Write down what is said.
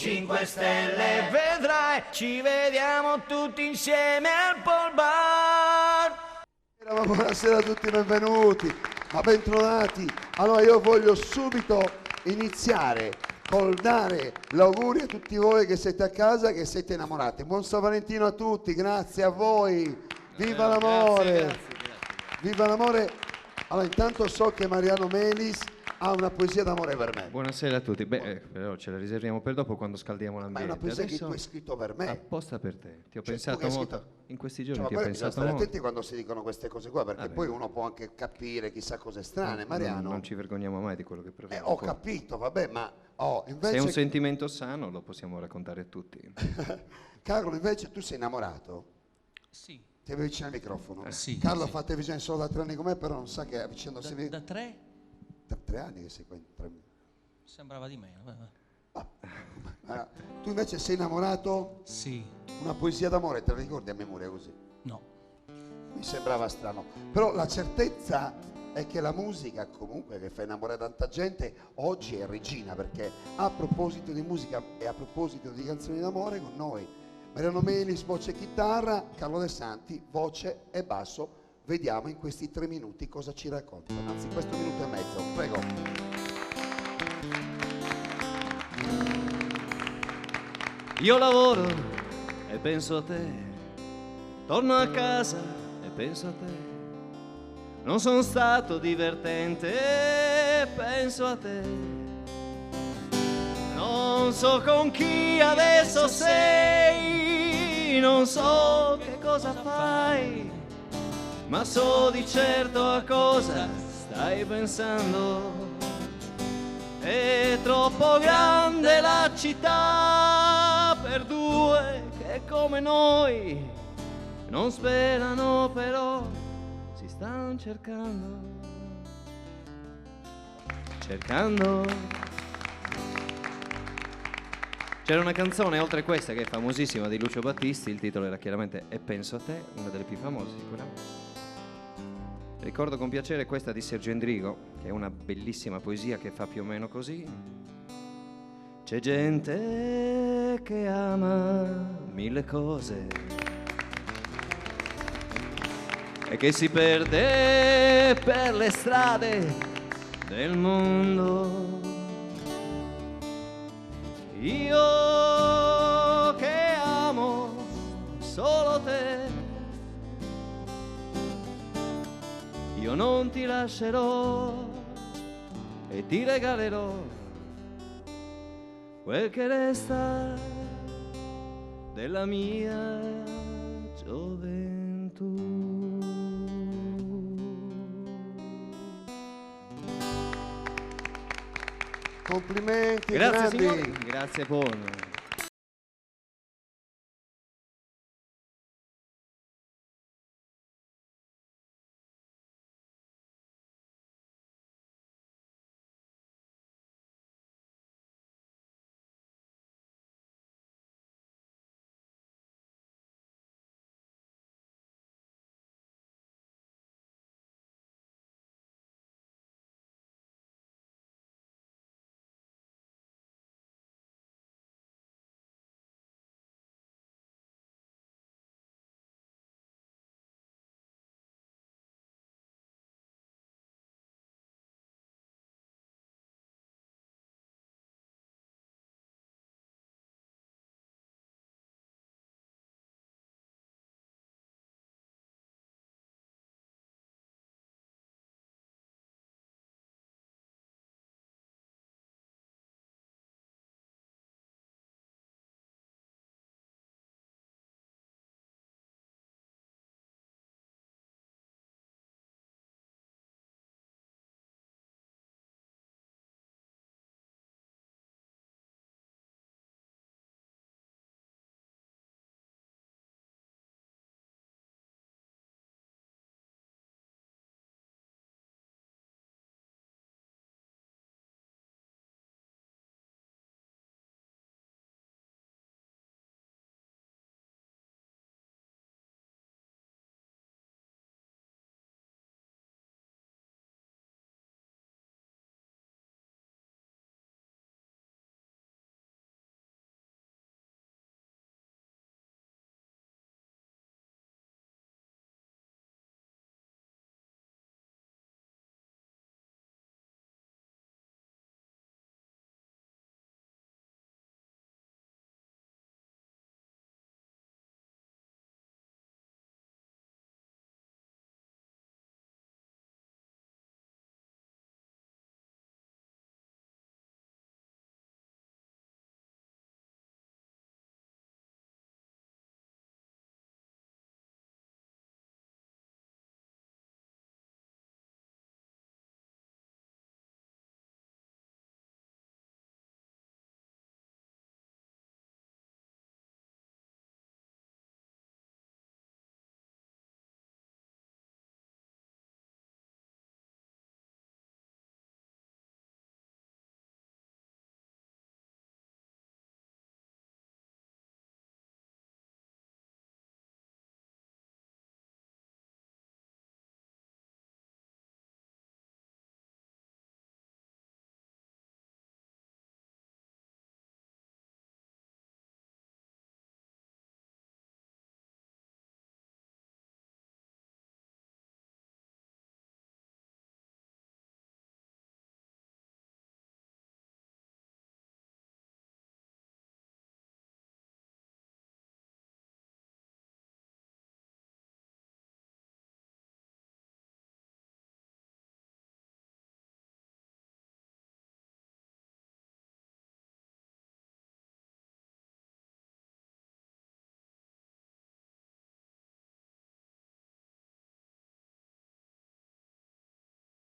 5 Stelle, vedrai, ci vediamo tutti insieme al Pol Bar. Buonasera a tutti, benvenuti, ma bentrovati. Allora io voglio subito iniziare col dare l'augurio a tutti voi che siete a casa, che siete innamorati. Buon San Valentino a tutti, grazie a voi, viva l'amore, grazie. viva l'amore. Allora intanto so che Mariano Melis ha una poesia d'amore per me. Buonasera a tutti. Però ce la riserviamo per dopo quando scaldiamo Ma è l'ambiente. una poesia Adesso che tu hai scritto per me. apposta per te. Ti ho Cioè, pensato tu che hai molto. scritto- In questi giorni Cioè, ti ho ma poi bisogna pensato stare molto. attenti quando si dicono queste cose qua, perché Vabbè. poi uno può anche capire chissà cose strane. Mariano, Non ci vergogniamo mai di quello che proviamo. ho capito, vabbè, ma invece... Se è un sentimento sano lo possiamo raccontare a tutti. Carlo, invece tu sei innamorato? Sì. Ti avevi vicino al microfono? Sì, Carlo sì. ha fatto visione solo da 3 anni con me, però non sa che avvicinandosi... Da 3 Da 3 anni che sei qua. sembrava di meno. Tu invece sei innamorato? Sì. Una poesia d'amore, te la ricordi a memoria così? No. Mi sembrava strano. Però la certezza è che la musica, comunque, che fa innamorare tanta gente, oggi è regina, perché a proposito di musica e a proposito di canzoni d'amore, con noi Mariano Melis, voce e chitarra, Carlo De Santi, voce e basso. Vediamo in questi 3 minuti cosa ci racconta. Anzi, questo minuto e mezzo. Prego. Io lavoro e penso a te. Torno a casa e penso a te. Non sono stato divertente e penso a te. Non so con chi adesso sei, non so che cosa fai, ma so di certo a cosa stai pensando. È troppo grande la città per 2 che come noi non sperano, però si stanno cercando. C'era una canzone oltre questa che è famosissima di Lucio Battisti, il titolo era chiaramente E penso a te, una delle più famose sicuramente. Ricordo con piacere questa di Sergio Endrigo, che è una bellissima poesia che fa più o meno così. C'è gente che ama 1000 cose e che si perde per le strade del mondo. Io che amo solo te, io non ti lascerò e ti regalerò quel che resta della mia gioventù. Complimenti, Grazie grandi. signori, grazie buono.